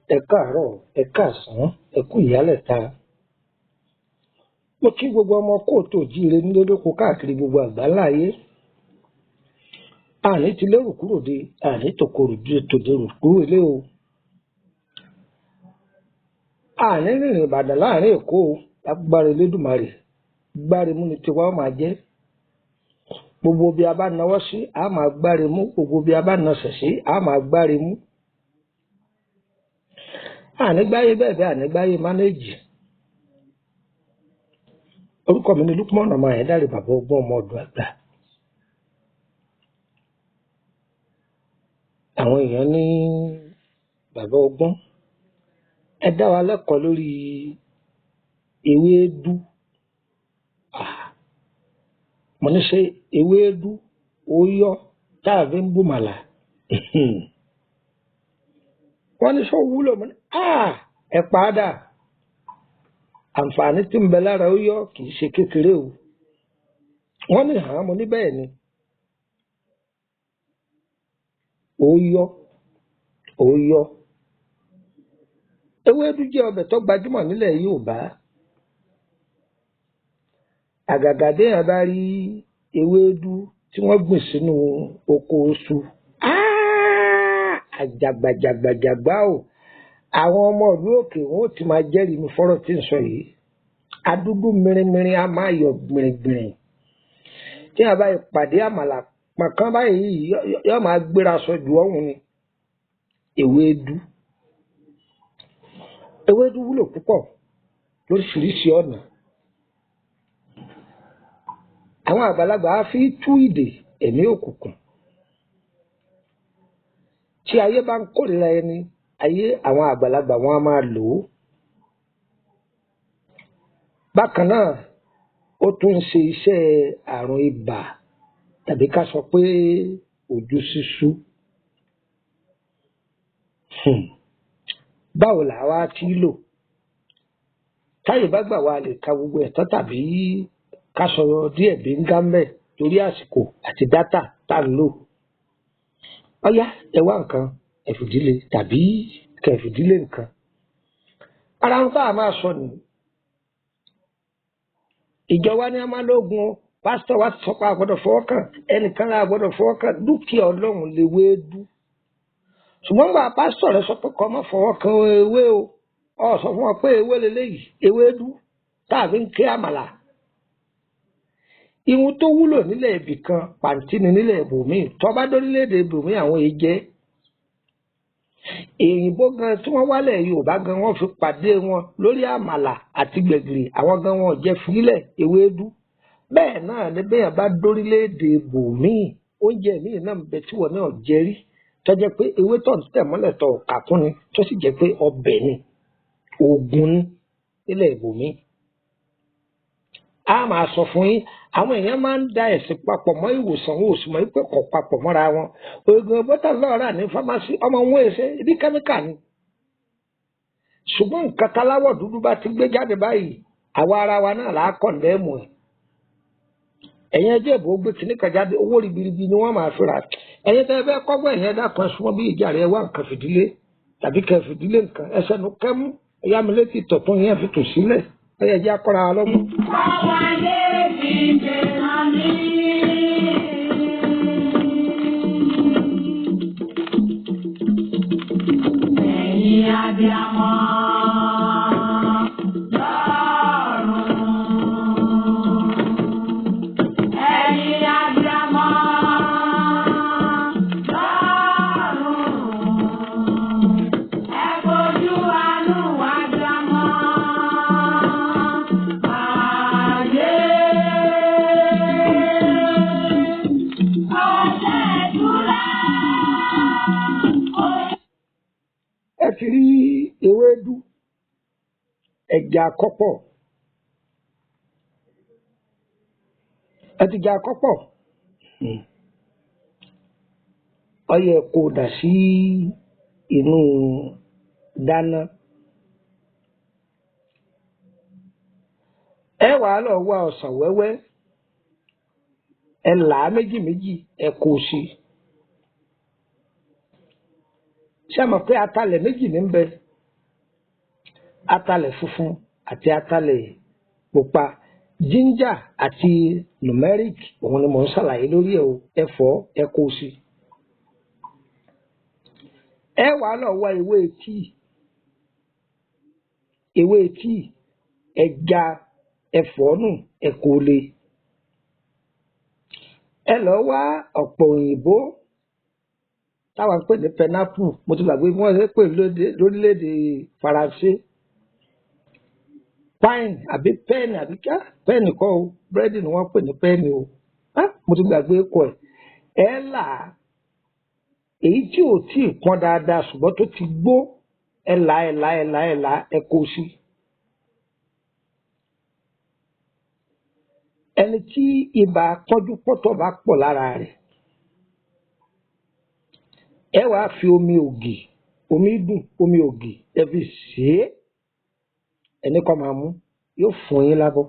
ẹ káàárọ̀ ẹ káàsán ẹ kú ìyálẹ̀ta. Mo kí gbogbo ọmọ kóòtù òjíire nílé lóko káàkiri gbogbo àgbáláyé. Àní ti lérò kúrò de àní tòkòrò tòdèrò kúrò ilé o. Àní rìnrìn Ìbàdàn láàrin Èkó o lágbára Elédùmarè gbáre mú ni tiwa ó máa jẹ́. Gbogbo bí a bá nawọ́ sí a máa gbáre mú, gbogbo bí a bá nasẹ̀ sí a máa gbáre mú. Ànígbáyé bẹ́ẹ̀ bẹ́ẹ̀ ànígbáyé mánéèjì. Orúkọ mi ni Lukman ọmọ Ayédáre bàbá ọgbọ́n ọmọ ọdún àgbà. Àwọn èèyàn ní bàbá ọgbọ́n ẹ dá wa lẹ́kọ̀ọ́ lórí ewédú. Mo ní ṣe ewédú ó yọ táàfin ń bùmàlà. Wọ́n ní sọ wúlò mọ́ ní ẹ padà. Àǹfààní tí ń bẹ lára ó yọ kì í ṣe kékeré o. Wọ́n ní mo ní bẹ́ẹ̀ ni. Ó yọ. Ewédú jẹ́ ọbẹ̀ tó gbajúmọ̀ nílẹ̀ Yorùbá. Àgàgà déèyàn bá rí ewédú tí wọ́n gbìn sínú oko oṣù. Àjàgbàjàgbàjàgbà o. Àwọn ọmọ ìlú òkè wọn ò ti máa jẹ́rìí mi fọ́rọ̀ tí ń sọ yìí. Adúdú mìrìnmìrìn a máa yọ gbìnrìngbìnrìn. Tí a bá ìpàdé àmàlà pọ̀nkan báyìí yóò máa gbéra sọ jù ọ̀hún ni. Ewédú wúlò púpọ̀ lóríṣiríṣi ọ̀nà. Àwọn àgbàlagbà á fi tú ìdè ẹ̀mí òkùnkùn. Tí ayé bá ń kórìíra ẹni, àwọn àgbàlagbà wọn a máa lò ó. Bákan náà, ó tún ń ṣe iṣẹ́ àrùn ibà tàbí ká sọ pé ojú ṣíṣú. Báwo là wá ti lò? Táyé bá gbà wá lè ka gbogbo ẹ̀tọ́ tàbí ká sọ̀rọ̀ díẹ̀ bí ń gámẹ̀ torí àsìkò àti dátà tá ń lò. Ọ̀yá ẹ wá nǹkan ẹ̀fìdílé tàbí kẹ̀fìdílé nǹkan. Ara ń tá a máa sọ nìyí. Ìjọba ní a máa lóògùn o. Pásítọ̀ wa ti sọ pé a gbọ́dọ̀ fọwọ́ kàn. Ẹnìkan la gbọ́dọ̀ fọwọ́ kàn. Dúkìá Ọlọ́run lewédú. Ṣùgbọ́n gba pásítọ̀ rẹ sọ pé kó má fọwọ́ kan ewé o. Ó sọ fún wọn pé ewé leléyìí ewédú tàbí ń ké àmàlà. Ihun tó wúlò nílẹ̀ ibì kan pàǹtí ni nílẹ̀ ibòmíì. Tó bá dórílẹ̀-èdè ibòmíì àwọn èjẹ́. Èyìnbó gan tí wọ́n wálẹ̀ Yorùbá gan wọ́n fi pàdé wọn lórí àmàlà àti gbẹ̀gìrì àwọn gan wọn jẹ́ fílẹ̀ ewédú. Bẹ́ẹ̀ náà ni bẹ́ẹ̀ bá dórílẹ̀-èdè ibòmíì oúnjẹ míì náà ń bẹ tí wọ́n náà jẹ rí. Tó jẹ́ pé ewé tó ń tẹ̀ mọ́lẹ̀ tó kàkún ni tó sì jẹ́ pé ọbẹ̀ ni oògùn ní nílẹ̀ ibòmíì. A máa sọ fún yín àwọn èèyàn máa ń da ẹ̀sìn papọ̀ mọ́ ìwòsàn wọn ò sì mọ̀ wípé kò papọ̀ mọ́ra wọn. Oògùn bọ́tà lọ́ọ̀rà ní fámásì ọmọ wọn èsè ibi kẹ́míkà ni. Ṣùgbọ́n nǹkan taláwọ̀ dúdú bá ti gbé jáde báyìí àwa ara wa náà là á kọ̀ndẹ́ẹ̀mù ẹ̀. Ẹ̀yin ẹjẹ́ ìbò gbé kìíní kan jáde owó ribiribi ni wọ́n máa fi rà. Ẹ̀yin tẹ́ ẹ fẹ́ kọ́gbọ́n ẹ̀yin ẹ̀dá kan súnmọ́ bí ìjà rẹ̀ wá nǹkan fìdílé tàbí kẹ́ fìdílé nǹkan ẹsẹ̀ nu kẹ́mú ẹ̀yà mi létí tọ̀tún yẹn fi tò sílẹ̀ ẹ̀yẹ jẹ́ akọ́ra lọ́mú. Ẹ̀yin abiyamọ. Ẹ ti rí ewédú ẹja àkọ́pọ̀ ẹtìjà àkọ́pọ̀ ó yẹ kó dà sí inú dáná ẹ wàá lọ wá ọsàn wẹ́wẹ́ ẹ là á méjì méjì ẹ kó sí ṣé mọ̀ pé atalẹ̀ méjì ní bẹ atalẹ̀ funfun àti atalẹ̀ pupa, ginger àti turmeric òun ni mò ń ṣàlàyé lórí ẹ̀ o, ẹ̀fọ́ ẹ kó sí. ẹ wà lọ wá ewé tíì ẹja ẹ̀fọ́ nù ẹ kó lé. ẹ lọ wá ọ̀pọ̀ òyìnbó táwọn ń pè ní pineapple, mo ti gbàgbé bí wọ́n ṣe pè lórílẹ̀‐èdè Faransé, pine àbí pẹ́ẹ̀nì àbí ká pẹ́ẹ̀nì kọ́ o, búrẹ́dì ni wọ́n pè ní pẹ́ẹ̀nì o, mo ti gbàgbé kọ́ ẹ̀. ẹ là èyí tí ò tí ì pọ́n dáadáa ṣùgbọ́n tó ti gbó ẹ là ẹ kó sí. ẹni tí ibà pọ́njú pọ́tọ̀ bá pọ̀ lára rẹ̀, ẹ wàá fi omi dùn omi ògì ẹ fi sè é, ẹni kọ́ máa mú, yóò fún yín lábọ́,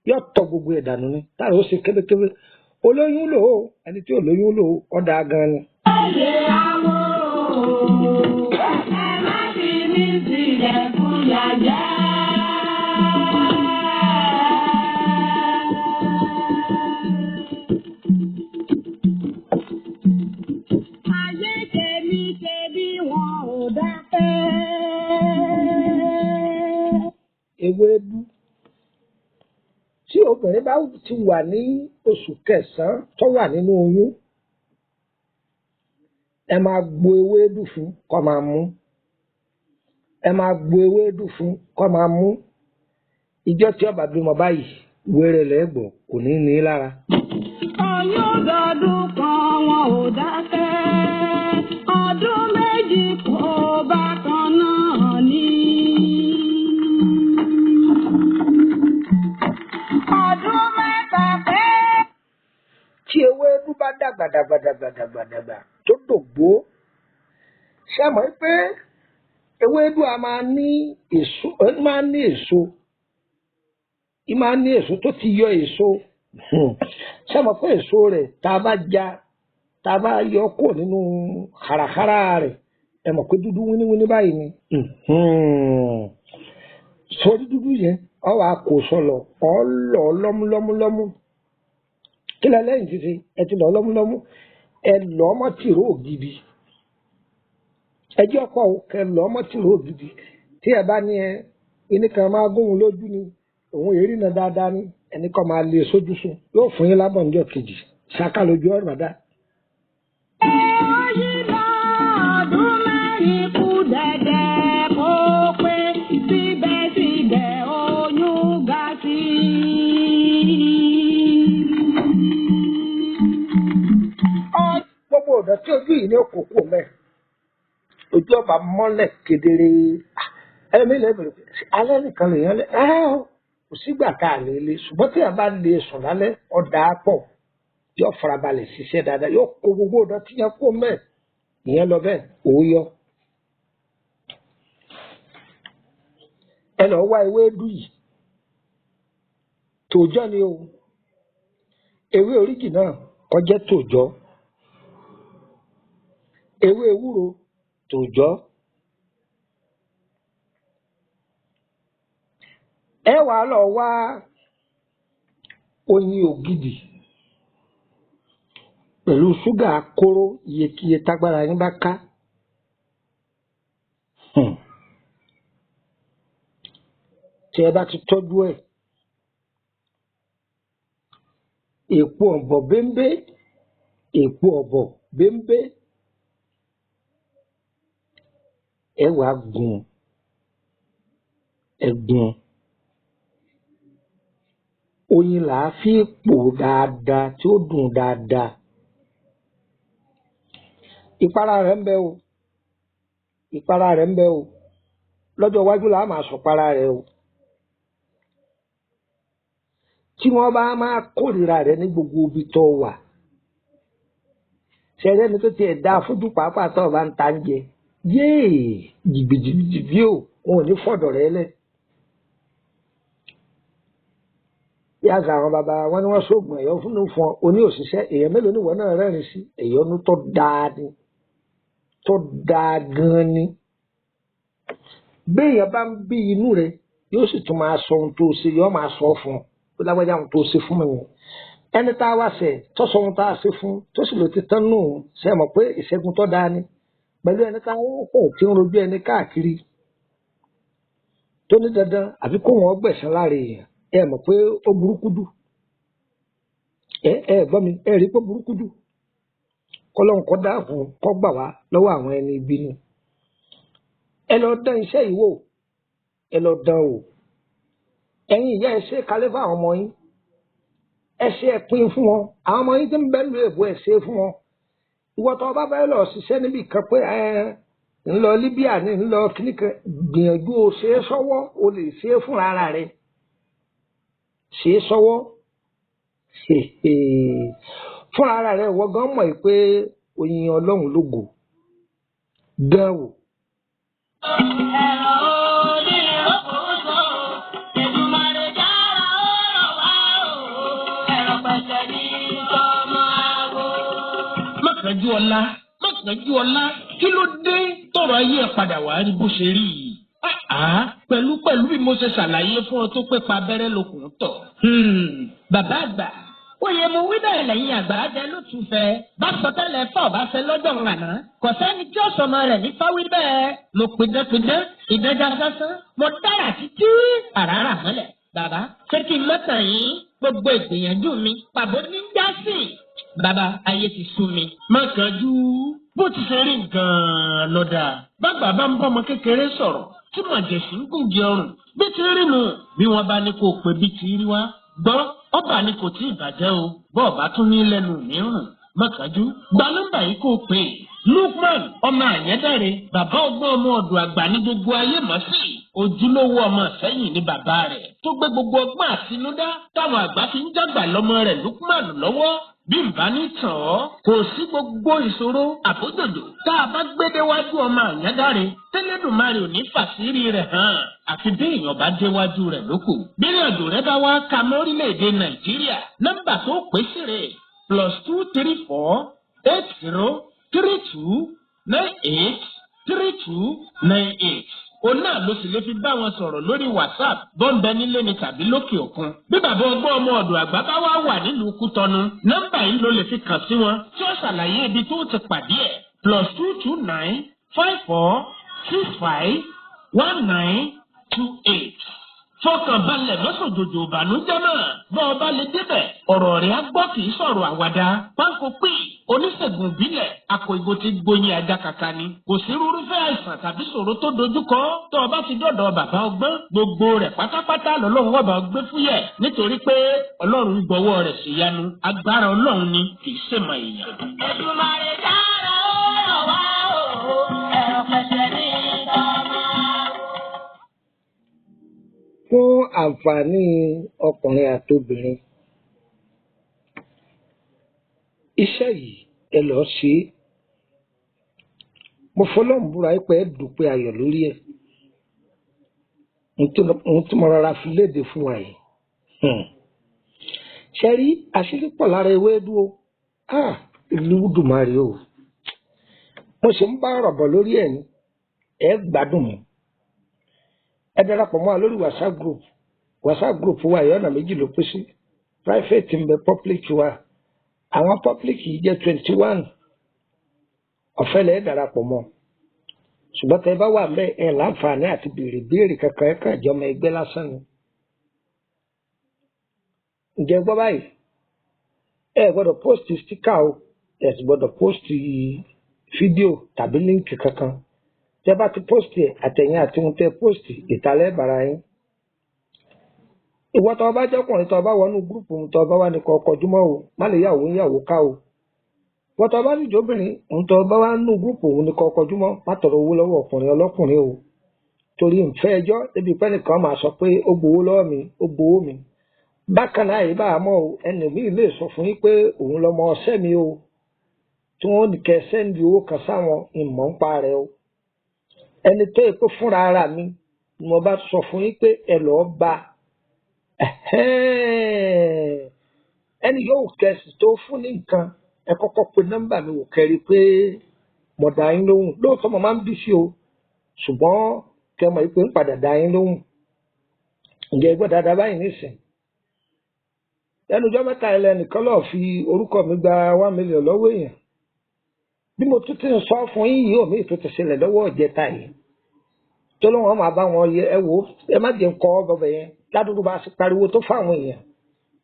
yóò tọ́ gbogbo ẹ̀ dànù ni, táwọn ó ṣe kébékébé. olóyún lò ó, ẹni tí ò lóyún lò ó, ọ̀dà gan ni. ẹ má fi mí sílẹ̀ fún yàjẹ́. Ewédú tí obìnrin bá ti wà ní oṣù kẹsàn-án tó wà nínú oyún, ẹ máa gbo ewédú fún kó máa mú, ẹ máa gbo ewédú fún kó máa mú. ìjọ tí ó bá bímọ báyìí wéré lẹ́gbọ̀n kò ní ní lára. oyún dọdún kan wọn ò dákẹ́, ọdún méjì kò bá kan náà ní. Tí ewédú bá dàgbà tó dògbó, ṣé mọ̀ pé ewédú a máa ní èso tó ti yọ èso. ṣé mọ̀ pé èso rẹ̀ tá a bá yọ kó nínú hàràhàrà rẹ̀, ẹ mọ̀ pé dúdú wíníwíní báyìí ni. sórí dúdú yẹn ọ wàá kó sọlọ ọ lọ lọ́múlọ́mú. kí lẹ lẹ́yìn títí ẹ ti lọ lọ́múlọ́mú, ẹ lọ́ mọ́ tìró ògidì, ẹjọ́ pọ̀ kẹ lọ́ mọ́ tìró ògidì. tí ẹ bá ní ẹni kan máa góhun lójú ni òun èrí náà dáadáa ní ẹni kan máa lè sójú sùn, yóò fún yín lábọ̀ níjọ́ kejì ṣáká lójú ọ̀rọ̀ bàdá. ọ̀dọ̀ tí ojú yìí ní òkòkò mẹ́ ojú ọba mọ́lẹ̀ kedere, ẹ̀mí lẹ́bẹ̀rẹ̀ alẹ́ nìkan lèèyàn lẹ́ kò sígbà tá a lè le, ṣùgbọ́n tí a bá lè sùn lálẹ́ ọ̀dà pọ̀ yóò farabalẹ̀ ṣiṣẹ́ dáadáa, yóò kó gbogbo ọ̀dọ̀ tí yẹn kó mẹ́ ìyẹn lọ bẹ́ẹ̀ òóyọ. ẹ lọ wá ewédú yìí tòòjọ́ ni o, ewé oríkì náà kọjá tòòjọ́, ewé ewúro tòòjọ́. ẹ wàá lọ wá oyin ògidì pẹ̀lú ṣúgà kóró iyekíye tágbára yín bá ká. tí ẹ bá ti tọ́jú ẹ̀, èpo ọ̀bọ̀ bẹ́ńbẹ́ ẹ wàá gún ẹ̀gún. oyin là á fi pò dáadáa tí ó dùn dáadáa. ìpara rẹ̀ ń bẹ o, lọ́jọ́ iwájú là á máa sọ̀para rẹ̀ o. tí wọ́n bá máa kórìíra rẹ̀ ní gbogbo ibi tó wà, ṣẹlẹ̀ ní tó tiẹ̀ dá fojú pàápàá tó bá ń ta ń jẹ yéè jìbìjìbì o, wọn ò ní fọ̀dọ̀ rẹ̀ lẹ̀. yàtọ̀ àwọn bàbá wọn ni wọ́n sóògùn ẹ̀yọ́ fún ọ oní òṣìṣẹ́ èèyàn mélòó ni ìwọ náà rẹ́rìn sí ẹ̀yọ́nú tó dáa gan ni. béèyàn bá ń bí inú rẹ̀ yóò sì tún máa sọ ohun tó ṣe yóò máa sọ fún ọ pé lágbájá ohun tó ṣe fún mi yẹn ẹni tá a wá ṣe tó sọ ohun tá a ṣe fún tó sì lò ti tán nù ṣe mọ̀ pé ìṣẹ́gun tó dáa ni pẹ̀lú ẹni tá a wọ́n pọ̀ tí ń rojú ẹni káàkiri tó ní dandan àfi kó wọn gbẹ̀san láre èèyàn ẹ mọ̀ pé ó burúkú jù ẹ gbọ́ mi ẹ rí pé burúkú jù kọ́lọ́n kọ́ dáàbò kọ́ gbà wá lọ́wọ́ àwọn ẹni ìbínú ẹ lọ dán iṣẹ́ yìí wò ẹ lọ dán wò ẹ̀yin ìyá ẹ ṣe kalẹ̀ fún àwọn ọmọ yín ẹ ṣe ẹ pín fún wọn àwọn ọmọ yín tí ń bẹ lu èbó ẹ ṣe fún wọn ìwọ tó bá fẹ́ lọ ṣiṣẹ́ níbi kan pé ńlọ Libya ní ńlọ kíníkan gbìyànjú o ṣe é sọ́wọ́ o lè ṣe é fún ara rẹ ṣe é sọ́wọ́ fún ara rẹ ìwọ gan mọ̀ pé oyin Ọlọ́run lógo gan wò. Mọ̀kànjú ọlá kí ló dé tọrọ ayé ẹ̀ padà wá rí bó ṣe rí yìí. Pẹ̀lú bí mo ṣe ṣàlàyé fún ọ tó pé pa abẹ́rẹ́ lókun tọ̀. Bàbá àgbà oyè mo wí bẹ́ẹ̀ lẹ́yìn àgbà jẹ́ ló tún fẹ́ bá sọ tẹ́lẹ̀ fọ́ bá fẹ́ lọ́jọ́ àná kò sẹ́ni tí ó sọmọ rẹ̀ ní fáwí bẹ́ẹ̀ mo pidán ìdájà sásán mo dára títí àràrà mọ́lẹ̀. Bàbá ṣé kí n mọ́tàn yín gbogbo ìgbìyànjú mi pàbó ní jásì. Bàbá ayé ti sú mi. Mọ̀kànjú bó ti ṣe rí gan-an lọ́dà bàgbà bá ń bọ́ ọmọ kékeré sọ̀rọ̀ tí màjèṣí ń gùnjẹ ọrùn bí ti rí nu bí wọ́n bá ní kó pè bí ti rí wá gbọ́ ọba ni kò tí ì bàjẹ́ o bọ́ọ̀ bá tún ní lẹ́nu mìíràn. Mọ̀kànjú gba nọ́mbà yìí kó pè é. Lukman ọmọ Àyẹ́dáre bàbá ọgbọ́n ọmọ ọ̀dọ̀ àgbà ní gbogbo ayé mọ̀ sí ojúlówó ọmọ Ìṣẹ́yìn ní bàbá rẹ̀ tó gbé gbogbo ọgbọ́n àtinúdá táwọn àgbà fi ń jágbà lọ́mọ rẹ̀ Lukman lọ́wọ́. Bí n bá ní tàn ọ́ kò sí gbogbo ìṣòro àbójòjò tá a bá gbé déwájú ọmọ Àyẹ́dáre tẹ́lẹ̀dùmarè ò ní fàṣírí rẹ̀ hàn àfi bí èèyàn bá déwájú rẹ̀ lóko. Bí ìrìnàjò rẹ bá wá ka mọ́rílẹ̀-èdè Nàìjíríà nọ́mbà tó pè sí rẹ̀ +234 8032 98 3298. Òun náà ló sì lè fi bá wọn sọ̀rọ̀ lórí WhatsApp bọ́ńbẹ́ nílé ni tàbí lókè òkun. Bí bàbá ọgbọ́n ọmọ ọ̀dọ̀ àgbà bá wá wà nílùú Kútọ́nù nọ́mbà yìí ló lè fi kàn sí wọn tí ó ṣàlàyé ibi tó ti pàdé ẹ̀ +229 54 65 1928. Fọkàn balẹ̀ lọ́sọ̀jòjò ìbànújẹ́ náà bọ́ ọ bá lè débẹ̀ ọ̀rọ̀ rẹ̀ á gbọ́ kì í sọ̀rọ̀ àwàdà. Pánkó pè oníṣègùn ìbílẹ̀ àpò ìbò ti gbóyin ajá kàkà ni. Kò sí irúfẹ́ àìsàn tàbí ṣòro tó dojúkọ tó o bá ti dọ̀dọ̀ bàbá ọgbọ́n gbogbo rẹ̀ pátápátá lọ́lọ́run ọba ọgbẹ́ fúyẹ̀ nítorí pé Ọlọ́run gbọ́wọ́ rẹ̀ ṣèyanu agbára Ọlọ́run ni kì í ṣèmọ̀ èèyàn. Èdùmàrè dára ó rọ̀ wá o ẹ̀rọ pẹ̀sẹ̀ ní ìtọ́mọ́. Fún àǹfààní ọkùnrin àtobìnrin iṣẹ́ yìí ẹ lọ ṣe é mo fọlọ́run búra pé ẹ dúpẹ́ ayọ̀ lórí ẹ̀ ohun tí mo rọra fi léde fún wa yìí ṣe rí àṣírí pọ̀ lára ewédú o ìlú dùmarè o mo ṣe ń bá ọ̀rọ̀ bọ̀ lórí ẹ̀ ní ẹ gbádùn mọ́ ẹ darapọ̀ mọ́ wa lórí WhatsApp group wa yìí ọ̀nà méjì ló pín sí private ń bẹ public wa àwọn public yìí jẹ́ 21 ọ̀fẹ́ lẹ́ẹ̀ darapọ̀ mọ́ ṣùgbọ́n tẹ́ bá wà mẹ́ ẹ̀ láǹfààní àti béèrè kankan ẹ̀ka ìjọba ẹgbẹ́ lásán ni. ǹjẹ́ gbọ́ báyìí ẹ gbọ́dọ̀ post sticker o ẹ sì gbọ́dọ̀ post fídíò tàbí líǹkì kankan tẹ́ bá ti post ẹ̀ àtẹ̀yìn àti ohun tẹ́ post ìtàlẹ́ bàrà yín. ìwọ tó bá jẹ́kùnrin tó bá wọnú gúrùpù tó bá wà ní kọjúmọ́ o má lè yàwó ká o. wọ́n tó bá sì jóbìnrin ohun tó bá wà nínú gúrùpù òun ní kọjúmọ́ má tọrọ owó lọ́wọ́ ọkùnrin ọlọ́kùnrin o. torí ìfẹ́ ẹjọ́ débi pẹ́ nìkan máa sọ pé ó gbowó lọ́wọ́ mi ó gbowó mi. bákan náà yìí bá a mọ̀ o ẹnì míì lè sọ fún yín pé òun lọmọ ọṣẹ́ mi o tí wọ́n ní kẹ́ sẹ́ndì owó kan sáwọn ìmọ̀ ń pa rẹ̀ o. ẹni tó yẹ pé fúnra ara mi ni mo bá sọ fún yín pé ẹ lọ́ọ́ bá ẹni yóò kẹsì tó fún ní nǹkan ẹ kọ́kọ́ pe nọ́mbà mi wò kẹrí pé mo dá yín lóhùn lóòótọ́ mo máa ń bí sí o ṣùgbọ́n kẹ́ mọ̀ pé ń padà dá yín lóhùn ǹjẹ́ gbọ́ dáadáa báyìí nísìn lẹ́nujọ́ mẹ́ta ilẹ̀ nìkan lọ́ọ́ fi orúkọ mi gba 1 million lọ́wọ́ èèyàn bí mo tún ti ń sọ fún yín yìí òmíì tó ti ṣẹlẹ̀ lọ́wọ́ ìjẹta yìí tó ló wọn máa bá wọn yẹ ẹ wò ó ẹ má jẹ́ ń kọ́ bọ́bẹ̀ yẹn ládùúgbò bá ṣe pariwo tó fáwọn èèyàn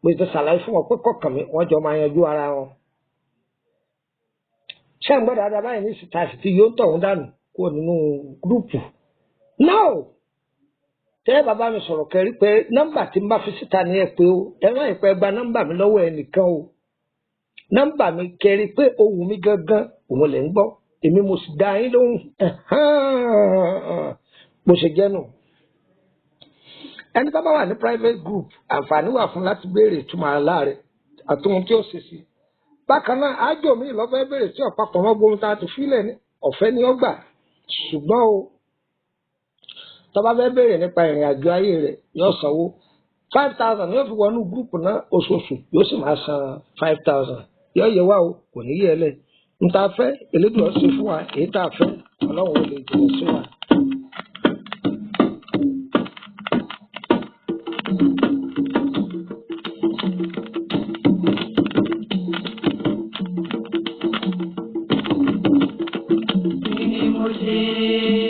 pé tó ṣàlàyé fún wọn pé kọ̀ọ̀kan mi wọ́n jọ máa yanjú ara wọn. ṣé ń gbọ́ dáadáa báyìí ní síta sì ti yóò tọ̀hún dànù kúrò nínú gúrúùpù náà tẹ́ bàbá mi sọ̀rọ̀ kẹrí pé nọ́mbà tí n bá fi síta ni ẹ pé o ẹ má ìpẹ́ gba nọ́mbà mi lọ́wọ́ ẹnìkan o nọ́mbà mi kẹrí pé ohùn mi gangan òun lè ń gbọ́ èmi mo sì dá yín lóhùn bó ṣe jẹ́ nù. ẹni tó bá wà ní private group àǹfààní wà fún láti béèrè ìtumọ̀ àlá rẹ̀ àtúntò tí ó ṣe sí. bákan náà ájò mi lọ́fẹ́ béèrè tí ọ̀pápọ̀ mọ́ gbóhùn tá a ti fílẹ̀ ní ọ̀fẹ́ ni ó gbà ṣùgbọ́n o tó bá fẹ́ béèrè nípa ìrìn àjò ayé rẹ̀ yóò sanwó 5,000 yóò fi wọnú gúrùpù náà oṣooṣù yóò sì máa san 5,000 yóò yẹ wá o kò ní yẹ lẹ̀ n ta fẹ́ elédùn ọ̀sẹ̀ fún wa èyí tá a fẹ́ ọlọ́run ò lè jìnnà sí wa. Ni mo ṣe.